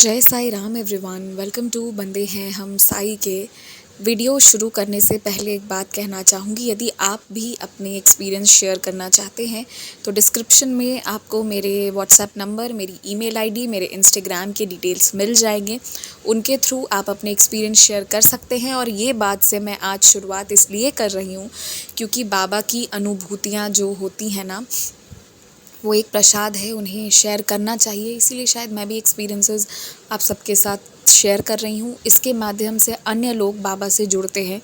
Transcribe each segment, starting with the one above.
जय Sai Ram everyone, welcome to बंदे हैं हम साई के। वीडियो शुरू करने से पहले एक बात कहना चाहूँगी, यदि आप भी अपने एक्सपीरियंस शेयर करना चाहते हैं तो डिस्क्रिप्शन में आपको मेरे व्हाट्सएप नंबर, मेरी ईमेल आईडी, मेरे इंस्टाग्राम के डिटेल्स मिल जाएंगे। उनके थ्रू आप अपने एक्सपीरियंस शेयर कर सकते हैं। और ये बात से मैं आज शुरुआत इसलिए कर रही हूँ क्योंकि बाबा की अनुभूतियाँ जो होती हैं ना, वो एक प्रसाद है, उन्हें शेयर करना चाहिए। इसीलिए शायद मैं भी एक्सपीरियंसेस आप सबके साथ शेयर कर रही हूँ। इसके माध्यम से अन्य लोग बाबा से जुड़ते हैं।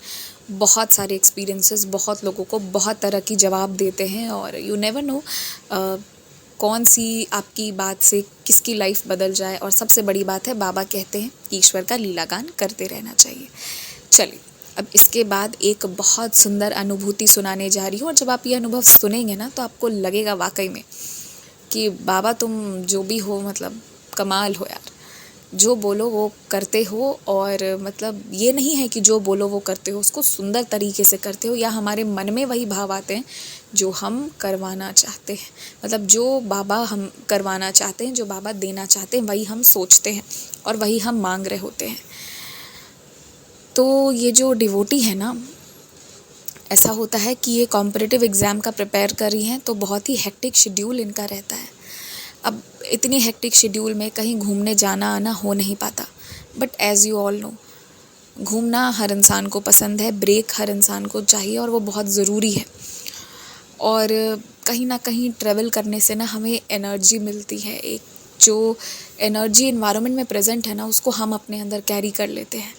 बहुत सारे एक्सपीरियंसेस बहुत लोगों को बहुत तरह की जवाब देते हैं और यू नेवर नो कौन सी आपकी बात से किसकी लाइफ बदल जाए। और सबसे बड़ी बात है, बाबा कहते हैं कि ईश्वर का लीलागान करते रहना चाहिए। चलिए, अब इसके बाद एक बहुत सुंदर अनुभूति सुनाने जा रही हूँ। और जब आप ये अनुभव सुनेंगे ना तो आपको लगेगा वाकई में कि बाबा तुम जो भी हो, मतलब कमाल हो यार, जो बोलो वो करते हो। और मतलब ये नहीं है कि जो बोलो वो करते हो, उसको सुंदर तरीके से करते हो, या हमारे मन में वही भाव आते हैं जो हम करवाना चाहते हैं। मतलब जो बाबा हम करवाना चाहते हैं, जो बाबा देना चाहते हैं, वही हम सोचते हैं और वही हम मांग रहे होते हैं। तो ये जो डिवोटी है ना, ऐसा होता है कि ये कॉम्पिटिटिव एग्ज़ाम का प्रिपेयर कर रही हैं, तो बहुत ही हेक्टिक शेड्यूल इनका रहता है। अब इतनी हेक्टिक शेड्यूल में कहीं घूमने जाना आना हो नहीं पाता। But as you all know, घूमना हर इंसान को पसंद है, ब्रेक हर इंसान को चाहिए और वो बहुत ज़रूरी है। और कहीं ना कहीं ट्रैवल करने से ना हमें एनर्जी मिलती है। एक जो एनर्जी एनवायरनमेंट में प्रेजेंट है ना, उसको हम अपने अंदर कैरी कर लेते हैं।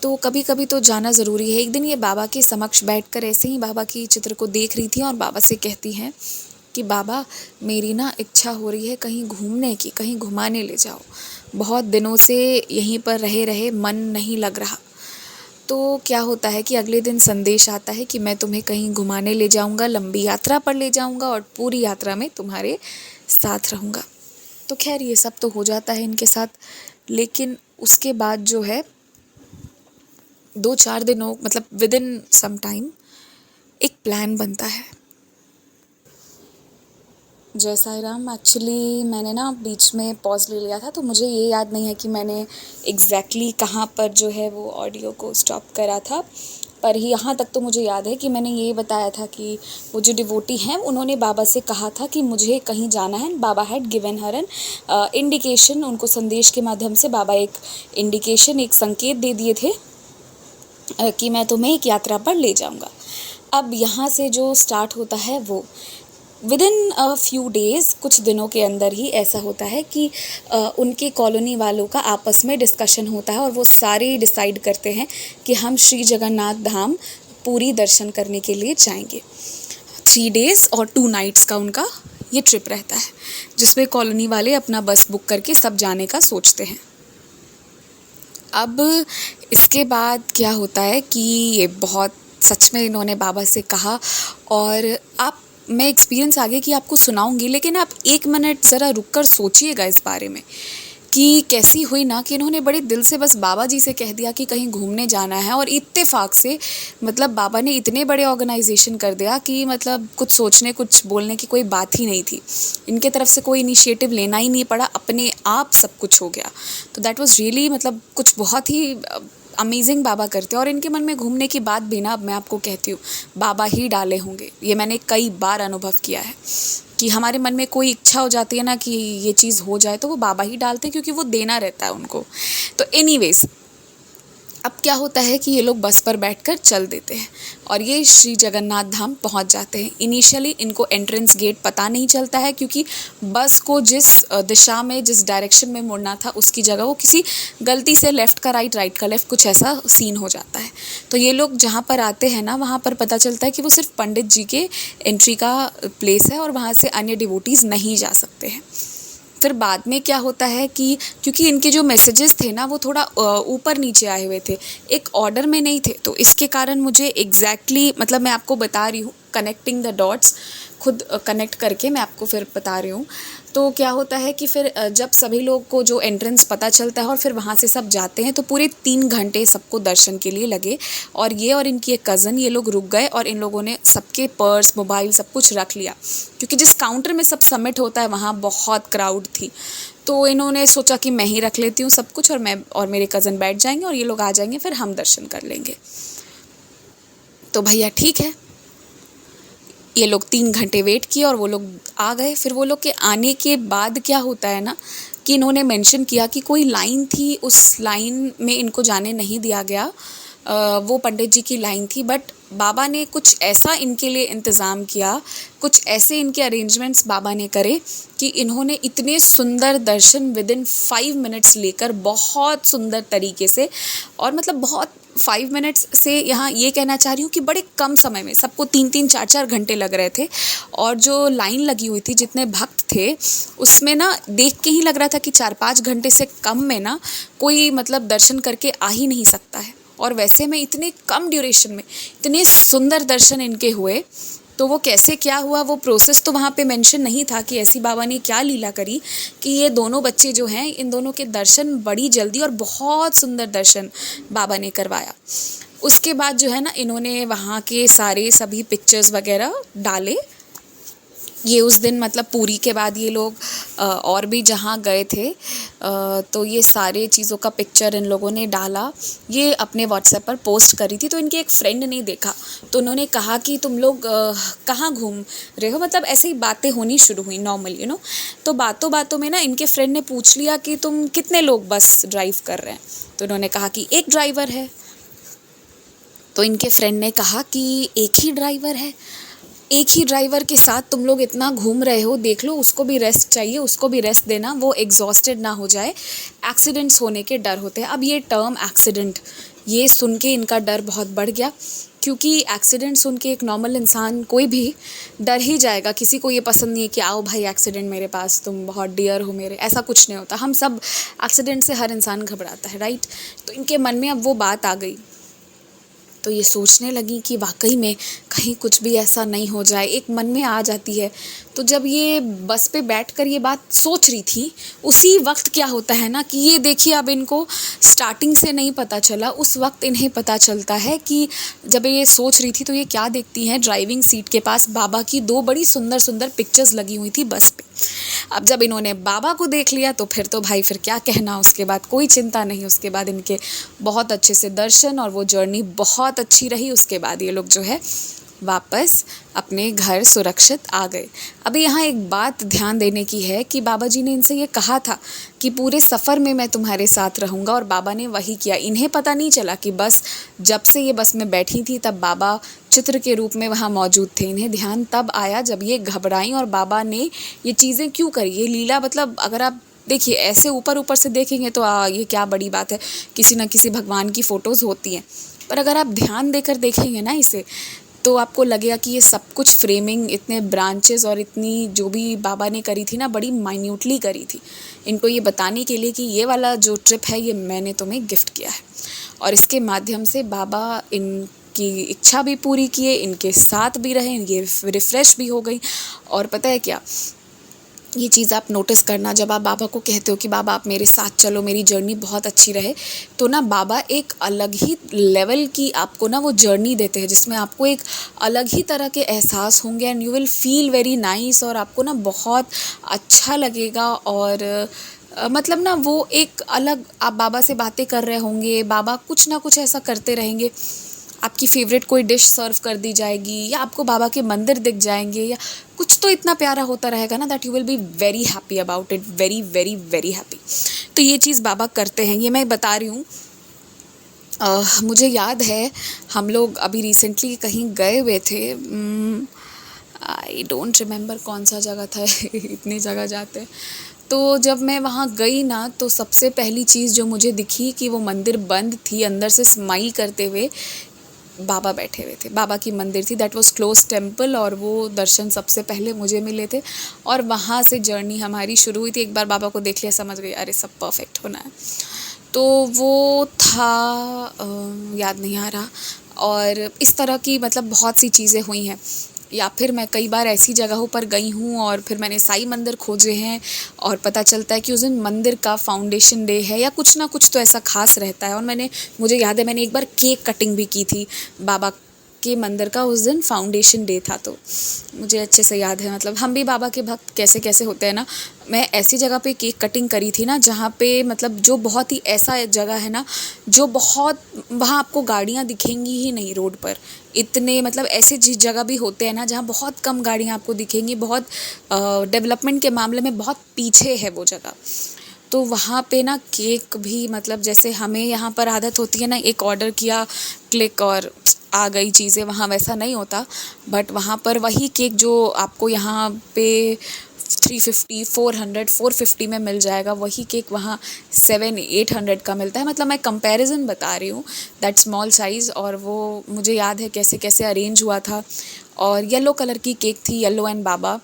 तो कभी कभी तो जाना ज़रूरी है। एक दिन ये बाबा के समक्ष बैठकर ऐसे ही बाबा की चित्र को देख रही थी और बाबा से कहती हैं कि बाबा, मेरी ना इच्छा हो रही है कहीं घूमने की, कहीं घुमाने ले जाओ। बहुत दिनों से यहीं पर रहे रहे मन नहीं लग रहा। तो क्या होता है कि अगले दिन संदेश आता है कि मैं तुम्हें कहीं घुमाने ले जाऊंगा, लंबी यात्रा पर ले जाऊंगा और पूरी यात्रा में तुम्हारे साथ रहूँगा। तो खैर ये सब तो हो जाता है इनके साथ, लेकिन उसके बाद जो है 2-4 दिनों, मतलब विद इन सम टाइम एक प्लान बनता है। जय साई राम, एक्चुअली मैंने ना बीच में पॉज ले लिया था, तो मुझे ये याद नहीं है कि मैंने एग्जैक्टली कहाँ पर जो है वो ऑडियो को स्टॉप करा था। पर ही यहाँ तक तो मुझे याद है कि मैंने ये बताया था कि वो जो डिवोटी हैं उन्होंने बाबा से कहा था कि मुझे कहीं जाना है। Baba had given her an indication, उनको संदेश के माध्यम से बाबा एक इंडिकेशन, एक संकेत दे दिए थे कि मैं तुम्हें एक यात्रा पर ले जाऊंगा। अब यहाँ से जो स्टार्ट होता है वो with in a few days, कुछ दिनों के अंदर ही ऐसा होता है कि उनके कॉलोनी वालों का आपस में डिस्कशन होता है और वो सारे डिसाइड करते हैं कि हम श्री जगन्नाथ धाम पूरी दर्शन करने के लिए जाएंगे। 3 days और 2 nights का उनका ये ट्रिप रहता है, जिसमें कॉलोनी वाले अपना बस बुक करके सब जाने का सोचते हैं। अब इसके बाद क्या होता है कि ये बहुत सच में इन्होंने बाबा से कहा। और मैं एक्सपीरियंस आगे की आपको सुनाऊंगी, लेकिन आप 1 मिनट ज़रा रुक कर सोचिएगा इस बारे में कि कैसी हुई ना कि इन्होंने बड़े दिल से बस बाबा जी से कह दिया कि कहीं घूमने जाना है, और इत्तेफाक से मतलब बाबा ने इतने बड़े ऑर्गेनाइजेशन कर दिया कि मतलब कुछ सोचने कुछ बोलने की कोई बात ही नहीं थी। इनके तरफ से कोई इनिशिएटिव लेना ही नहीं पड़ा, अपने आप सब कुछ हो गया। तो दैट वाज रियली, मतलब कुछ बहुत ही अमेजिंग बाबा करते हैं। और इनके मन में घूमने की बात भी ना, अब मैं आपको कहती हूँ, बाबा ही डाले होंगे। ये मैंने कई बार अनुभव किया है कि हमारे मन में कोई इच्छा हो जाती है ना कि ये चीज़ हो जाए, तो वो बाबा ही डालते हैं क्योंकि वो देना रहता है उनको। तो एनीवेज, अब क्या होता है कि ये लोग बस पर बैठकर चल देते हैं और ये श्री जगन्नाथ धाम पहुंच जाते हैं। इनिशियली इनको एंट्रेंस गेट पता नहीं चलता है, क्योंकि बस को जिस दिशा में, जिस डायरेक्शन में मुड़ना था उसकी जगह वो किसी गलती से लेफ़्ट का राइट, राइट का लेफ़्ट, कुछ ऐसा सीन हो जाता है। तो ये लोग जहाँ पर आते हैं ना, वहाँ पर पता चलता है कि वो सिर्फ पंडित जी के एंट्री का प्लेस है और वहाँ से अन्य डिवोटीज़ नहीं जा सकते हैं। फिर बाद में क्या होता है कि क्योंकि इनके जो मैसेजेस थे ना वो थोड़ा ऊपर नीचे आए हुए थे, एक ऑर्डर में नहीं थे, तो इसके कारण मुझे एग्जैक्टली, मतलब मैं आपको बता रही हूँ, कनेक्टिंग द डॉट्स, खुद कनेक्ट करके मैं आपको फिर बता रही हूँ। तो क्या होता है कि फिर जब सभी लोग को जो एंट्रेंस पता चलता है और फिर वहाँ से सब जाते हैं, तो पूरे 3 घंटे सबको दर्शन के लिए लगे। और ये और इनकी एक कज़न, ये लोग रुक गए और इन लोगों ने सबके पर्स, मोबाइल, सब कुछ रख लिया, क्योंकि जिस काउंटर में सब सबमिट होता है वहाँ बहुत क्राउड थी। तो इन्होंने सोचा कि मैं ही रख लेती हूँ सब कुछ, और मैं और मेरे कज़न बैठ जाएंगे और ये लोग आ जाएंगे, फिर हम दर्शन कर लेंगे। तो भैया ठीक है, ये लोग 3 घंटे वेट किए और वो लोग आ गए। फिर वो लोग के आने के बाद क्या होता है ना कि इन्होंने मेंशन किया कि कोई लाइन थी, उस लाइन में इनको जाने नहीं दिया गया। वो पंडित जी की लाइन थी, बट बाबा ने कुछ ऐसा इनके लिए इंतज़ाम किया, कुछ ऐसे इनके अरेंजमेंट्स बाबा ने करे कि इन्होंने इतने सुंदर दर्शन विदिन 5 मिनट्स लेकर बहुत सुंदर तरीके से, और मतलब बहुत 5 मिनट्स से यहाँ ये कहना चाह रही हूँ कि बड़े कम समय में सबको 3-3 4-4 घंटे लग रहे थे। और जो लाइन लगी हुई थी, जितने भक्त थे, उसमें ना देख के ही लग रहा था कि 4-5 घंटे से कम में ना कोई मतलब दर्शन करके आ ही नहीं सकता है। और वैसे में इतने कम ड्यूरेशन में इतने सुंदर दर्शन इनके हुए। तो वो कैसे क्या हुआ, वो प्रोसेस तो वहाँ पे मेंशन नहीं था कि ऐसी बाबा ने क्या लीला करी कि ये दोनों बच्चे जो हैं, इन दोनों के दर्शन बड़ी जल्दी और बहुत सुंदर दर्शन बाबा ने करवाया। उसके बाद जो है ना, इन्होंने वहाँ के सारे सभी पिक्चर्स वगैरह डाले। ये उस दिन मतलब पूरी के बाद ये लोग और भी जहाँ गए थे, तो ये सारे चीज़ों का पिक्चर इन लोगों ने डाला। ये अपने व्हाट्सएप पर पोस्ट करी थी, तो इनके एक फ्रेंड ने देखा, तो उन्होंने कहा कि तुम लोग कहाँ घूम रहे हो, मतलब ऐसे ही बातें होनी शुरू हुई नॉर्मल तो बातों बातों में ना इनके फ्रेंड ने पूछ लिया कि तुम कितने लोग बस ड्राइव कर रहे हैं। तो उन्होंने कहा कि एक ड्राइवर है। तो इनके फ्रेंड ने कहा कि एक ही ड्राइवर है, एक ही ड्राइवर के साथ तुम लोग इतना घूम रहे हो, देख लो उसको भी रेस्ट चाहिए, उसको भी रेस्ट देना, वो एग्जॉस्टेड ना हो जाए, एक्सीडेंट्स होने के डर होते हैं। अब ये टर्म एक्सीडेंट, ये सुन के इनका डर बहुत बढ़ गया, क्योंकि एक्सीडेंट सुन के एक नॉर्मल इंसान कोई भी डर ही जाएगा। किसी को ये पसंद नहीं है कि आओ भाई एक्सीडेंट मेरे पास, तुम बहुत डियर हो मेरे, ऐसा कुछ नहीं होता। हम सब एक्सीडेंट से हर इंसान घबराता है, राइट। तो इनके मन में अब वो बात आ गई, तो ये सोचने लगी कि वाकई में कहीं कुछ भी ऐसा नहीं हो जाए, एक मन में आ जाती है। तो जब ये बस पे बैठकर ये बात सोच रही थी, उसी वक्त क्या होता है ना कि ये देखिए, अब इनको स्टार्टिंग से नहीं पता चला, उस वक्त इन्हें पता चलता है कि जब ये सोच रही थी तो ये क्या देखती हैं, ड्राइविंग सीट के पास बाबा की 2 बड़ी सुंदर सुंदर पिक्चर्स लगी हुई थी बस पे। अब जब इन्होंने बाबा को देख लिया तो फिर तो भाई फिर क्या कहना, उसके बाद कोई चिंता नहीं। उसके बाद इनके बहुत अच्छे से दर्शन और वो जर्नी बहुत अच्छी रही। उसके बाद ये लोग जो है वापस अपने घर सुरक्षित आ गए। अभी यहाँ एक बात ध्यान देने की है कि बाबा जी ने इनसे ये कहा था कि पूरे सफ़र में मैं तुम्हारे साथ रहूँगा, और बाबा ने वही किया। इन्हें पता नहीं चला कि बस जब से ये बस में बैठी थी तब बाबा चित्र के रूप में वहाँ मौजूद थे। इन्हें ध्यान तब आया जब ये घबराई और बाबा ने ये चीज़ें क्यों करी, ये लीला। मतलब अगर आप देखिए ऐसे ऊपर ऊपर से देखेंगे तो ये क्या बड़ी बात है, किसी न किसी भगवान की फ़ोटोज़ होती हैं, पर अगर आप ध्यान देकर देखेंगे ना इसे, तो आपको लगेगा कि ये सब कुछ फ्रेमिंग, इतने ब्रांचेस और इतनी जो भी बाबा ने करी थी ना, बड़ी माइन्यूटली करी थी, इनको ये बताने के लिए कि ये वाला जो ट्रिप है ये मैंने तुम्हें गिफ्ट किया है। और इसके माध्यम से बाबा इनकी इच्छा भी पूरी किए, इनके साथ भी रहे, ये रिफ़्रेश भी हो गई। और पता है क्या, ये चीज़ आप नोटिस करना, जब आप बाबा को कहते हो कि बाबा आप मेरे साथ चलो, मेरी जर्नी बहुत अच्छी रहे, तो ना बाबा एक अलग ही लेवल की आपको ना वो जर्नी देते हैं, जिसमें आपको एक अलग ही तरह के एहसास होंगे, and you will feel very nice, और आपको ना बहुत अच्छा लगेगा। और मतलब ना वो एक अलग, आप बाबा से बातें कर रहे होंगे, बाबा कुछ ना कुछ ऐसा करते रहेंगे, आपकी फ़ेवरेट कोई डिश सर्व कर दी जाएगी, या आपको बाबा के मंदिर दिख जाएंगे, या कुछ तो इतना प्यारा होता रहेगा ना that you will be very happy about it, very very very happy. तो ये चीज़ बाबा करते हैं, ये मैं बता रही हूँ। मुझे याद है हम लोग अभी रिसेंटली कहीं गए हुए थे, आई डोंट रिमेंबर कौन सा जगह था इतनी जगह जाते हैं। तो जब मैं वहाँ गई ना, तो सबसे पहली चीज़ जो मुझे दिखी कि वो मंदिर बंद थी, अंदर से स्माइल करते हुए बाबा बैठे हुए थे। बाबा की मंदिर थी, दैट वाज क्लोज टेम्पल, और वो दर्शन सबसे पहले मुझे मिले थे। और वहाँ से जर्नी हमारी शुरू हुई थी। एक बार बाबा को देख लिया, समझ गई अरे सब परफेक्ट होना है। तो वो था याद नहीं आ रहा। और इस तरह की मतलब बहुत सी चीज़ें हुई हैं। या फिर मैं कई बार ऐसी जगहों पर गई हूँ और फिर मैंने साई मंदिर खोजे हैं, और पता चलता है कि उस दिन मंदिर का फाउंडेशन डे है या कुछ ना कुछ तो ऐसा खास रहता है। और मुझे याद है मैंने एक बार केक कटिंग भी की थी बाबा के मंदिर का उस दिन फाउंडेशन डे था, तो मुझे अच्छे से याद है। मतलब हम भी बाबा के भक्त कैसे कैसे होते हैं ना। मैं ऐसी जगह पे केक कटिंग करी थी ना जहाँ पे मतलब जो बहुत ही ऐसा जगह है ना, जो बहुत वहाँ आपको गाड़ियाँ दिखेंगी ही नहीं रोड पर। इतने मतलब ऐसे जगह भी होते हैं ना जहाँ बहुत कम गाड़ियाँ आपको दिखेंगी, बहुत डेवलपमेंट के मामले में बहुत पीछे है वो जगह। तो वहाँ पे ना केक भी मतलब जैसे हमें यहाँ पर आदत होती है ना, एक ऑर्डर किया, क्लिक और आ गई चीज़ें, वहाँ वैसा नहीं होता। बट वहाँ पर वही केक जो आपको यहाँ पे 350, 400, 450 में मिल जाएगा, वही केक वहाँ 700-800 का मिलता है। मतलब मैं कंपैरिजन बता रही हूँ, दैट स्मॉल साइज़। और वो मुझे याद है कैसे कैसे अरेंज हुआ था। और येलो कलर की केक थी, येलो एंड बाबा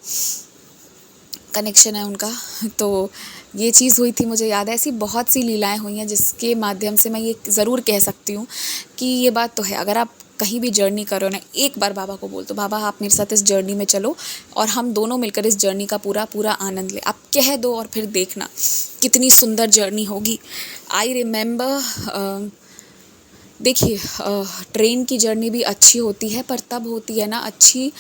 कनेक्शन है उनका। तो ये चीज़ हुई थी, मुझे याद है। ऐसी बहुत सी लीलाएं हुई हैं जिसके माध्यम से मैं ये ज़रूर कह सकती हूँ कि ये बात तो है, अगर आप कहीं भी जर्नी करो ना, एक बार बाबा को बोल दो, बाबा आप मेरे साथ इस जर्नी में चलो और हम दोनों मिलकर इस जर्नी का पूरा पूरा आनंद ले। आप कह दो और फिर देखना कितनी सुंदर जर्नी होगी। आई रिमेंबर, देखिए ट्रेन की जर्नी भी अच्छी होती है, पर तब होती है ना अच्छी।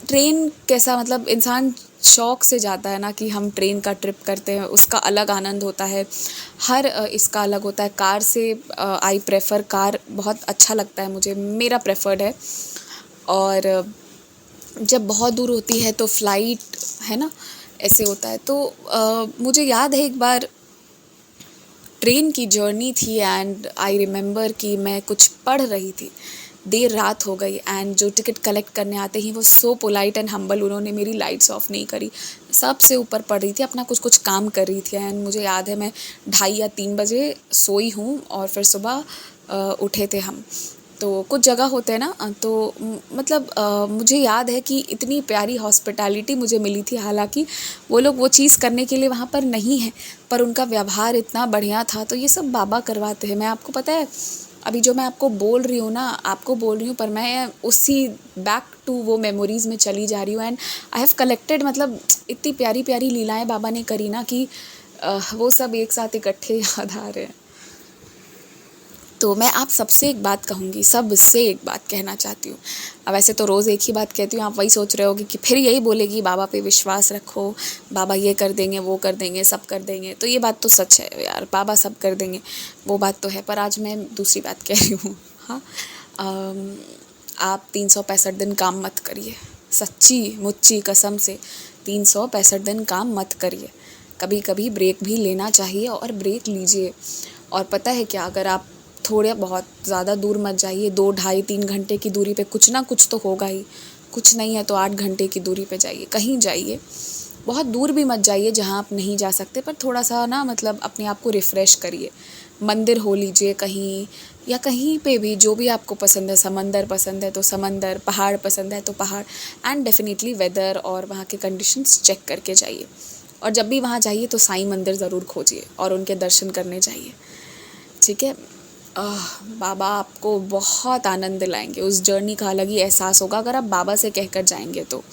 ट्रेन कैसा मतलब इंसान शौक से जाता है ना कि हम ट्रेन का ट्रिप करते हैं, उसका अलग आनंद होता है। हर इसका अलग होता है। कार से आई प्रेफर कार, बहुत अच्छा लगता है मुझे, मेरा प्रेफर्ड है। और जब बहुत दूर होती है तो फ्लाइट है ना, ऐसे होता है। तो मुझे याद है एक बार ट्रेन की जर्नी थी एंड आई रिमेंबर कि मैं कुछ पढ़ रही थी, देर रात हो गई एंड जो टिकट कलेक्ट करने आते ही वो सो पोलाइट एंड हम्बल, उन्होंने मेरी लाइट्स ऑफ नहीं करी। सबसे ऊपर पढ़ रही थी, अपना कुछ कुछ काम कर रही थी। एंड मुझे याद है मैं 2:30 या 3 बजे सोई हूँ और फिर सुबह उठे थे हम। तो कुछ जगह होते हैं ना, तो मतलब मुझे याद है कि इतनी प्यारी हॉस्पिटैलिटी मुझे मिली थी। हालांकि वो लोग वो चीज़ करने के लिए वहाँ पर नहीं है, पर उनका व्यवहार इतना बढ़िया था। तो ये सब बाबा करवाते हैं। मैं आपको पता है, अभी जो मैं आपको बोल रही हूँ ना, आपको बोल रही हूँ, पर मैं उसी बैक टू वो मेमोरीज़ में चली जा रही हूँ। एंड आई हैव कलेक्टेड, मतलब इतनी प्यारी प्यारी लीलाएं बाबा ने करी ना कि वो सब एक साथ इकट्ठे याद आ रहे हैं। तो मैं आप सबसे एक बात कहूँगी, सबसे एक बात कहना चाहती हूँ। अब वैसे तो रोज़ एक ही बात कहती हूँ, आप वही सोच रहे होगे कि फिर यही बोलेगी बाबा पे विश्वास रखो, बाबा ये कर देंगे, वो कर देंगे, सब कर देंगे। तो ये बात तो सच है यार, बाबा सब कर देंगे, वो बात तो है। पर आज मैं दूसरी बात कह रही हूँ। हाँ, आप 365 दिन काम मत करिए, सच्ची मुच्ची कसम से 365 दिन काम मत करिए। कभी कभी ब्रेक भी लेना चाहिए और ब्रेक लीजिए। और पता है क्या, अगर आप थोड़े बहुत ज़्यादा दूर मत जाइए, 2, ढाई, 3 घंटे की दूरी पे कुछ ना कुछ तो होगा ही। कुछ नहीं है तो 8 घंटे की दूरी पे जाइए, कहीं जाइए। बहुत दूर भी मत जाइए जहाँ आप नहीं जा सकते, पर थोड़ा सा ना मतलब अपने आप को रिफ़्रेश करिए। मंदिर हो लीजिए कहीं, या कहीं पे भी जो भी आपको पसंद है। समंदर पसंद है तो समंदर, पहाड़ पसंद है तो पहाड़। एंड डेफिनेटली वेदर और वहाँ के कंडीशंस चेक करके जाइए। और जब भी वहाँ जाइए तो साईं मंदिर ज़रूर खोजिए और उनके दर्शन करने जाइए, ठीक है। बाबा आपको बहुत आनंद दिलाएंगे, उस जर्नी का अलग ही एहसास होगा अगर आप बाबा से कहकर जाएंगे तो।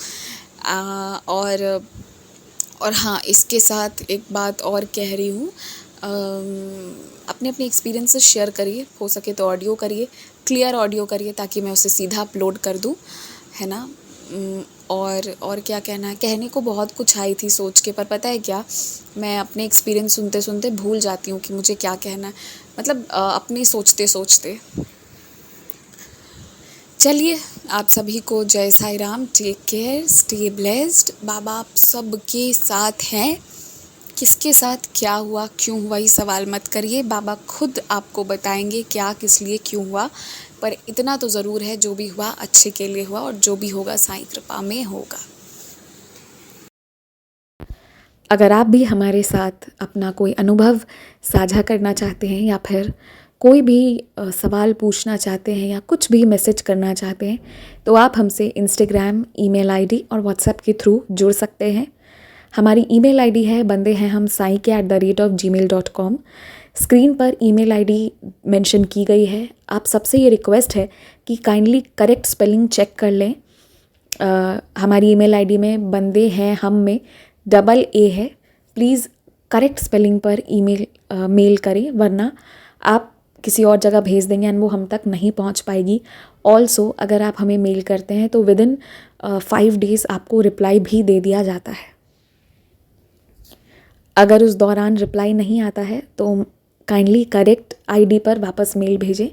और हाँ, इसके साथ एक बात और कह रही हूँ, अपने अपने एक्सपीरियंसेस शेयर करिए, हो सके तो ऑडियो करिए, क्लियर ऑडियो करिए ताकि मैं उसे सीधा अपलोड कर दूँ, है ना। और क्या कहना है, कहने को बहुत कुछ आई थी सोच के, पर पता है क्या, मैं अपने एक्सपीरियंस सुनते सुनते भूल जाती हूँ कि मुझे क्या कहना है। मतलब अपने सोचते सोचते। चलिए, आप सभी को जय Sai Ram, take care, stay blessed. Baba आप सबके साथ हैं। किसके साथ क्या हुआ, क्यों हुआ, ये सवाल मत करिए, बाबा खुद आपको बताएंगे क्या, किस लिए, क्यों हुआ। पर इतना तो ज़रूर है, जो भी हुआ अच्छे के लिए हुआ और जो भी होगा साईं कृपा में होगा। अगर आप भी हमारे साथ अपना कोई अनुभव साझा करना चाहते हैं या फिर कोई भी सवाल पूछना चाहते हैं या कुछ भी मैसेज करना चाहते हैं, तो आप हमसे इंस्टाग्राम, ईमेल आईडी और व्हाट्सएप के थ्रू जुड़ सकते हैं। हमारी ईमेल आईडी है bandeham@gmail.com। स्क्रीन पर ईमेल आईडी मेंशन की गई है। आप सबसे ये रिक्वेस्ट है कि काइंडली करेक्ट स्पेलिंग चेक कर लें। हमारी ईमेल आईडी में बंदे हैं हम में डबल ए है। प्लीज़ करेक्ट स्पेलिंग पर ईमेल मेल करें, वरना आप किसी और जगह भेज देंगे एंड वो हम तक नहीं पहुंच पाएगी। ऑल्सो अगर आप हमें मेल करते हैं तो विदिन 5 डेज़ आपको रिप्लाई भी दे दिया जाता है। अगर उस दौरान रिप्लाई नहीं आता है तो काइंडली करेक्ट आईडी पर वापस मेल भेजें।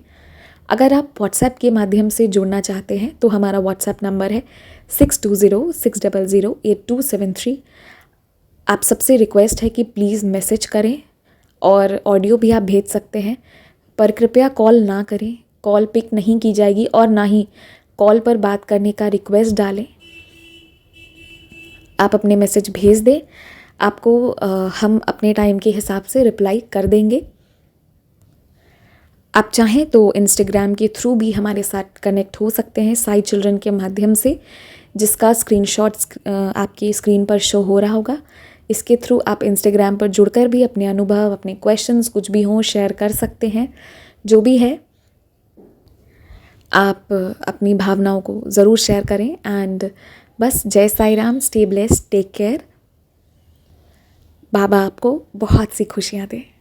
अगर आप व्हाट्सएप के माध्यम से जुड़ना चाहते हैं तो हमारा व्हाट्सएप नंबर है 6206008273। आप सबसे रिक्वेस्ट है कि प्लीज़ मैसेज करें और ऑडियो भी आप भेज सकते हैं, पर कृपया कॉल ना करें। कॉल पिक नहीं की जाएगी और ना ही कॉल पर बात करने का रिक्वेस्ट डालें। आप अपने मैसेज भेज दें, आपको हम अपने टाइम के हिसाब से रिप्लाई कर देंगे। आप चाहें तो इंस्टाग्राम के थ्रू भी हमारे साथ कनेक्ट हो सकते हैं साई चिल्ड्रन के माध्यम से, जिसका स्क्रीनशॉट्स आपकी स्क्रीन पर शो हो रहा होगा। इसके थ्रू आप इंस्टाग्राम पर जुड़कर भी अपने अनुभव, अपने क्वेश्चंस कुछ भी हों शेयर कर सकते हैं। जो भी है आप अपनी भावनाओं को ज़रूर शेयर करें। एंड बस जय Sai Ram, stay blessed, take care. Baba आपको बहुत सी खुशियाँ दें।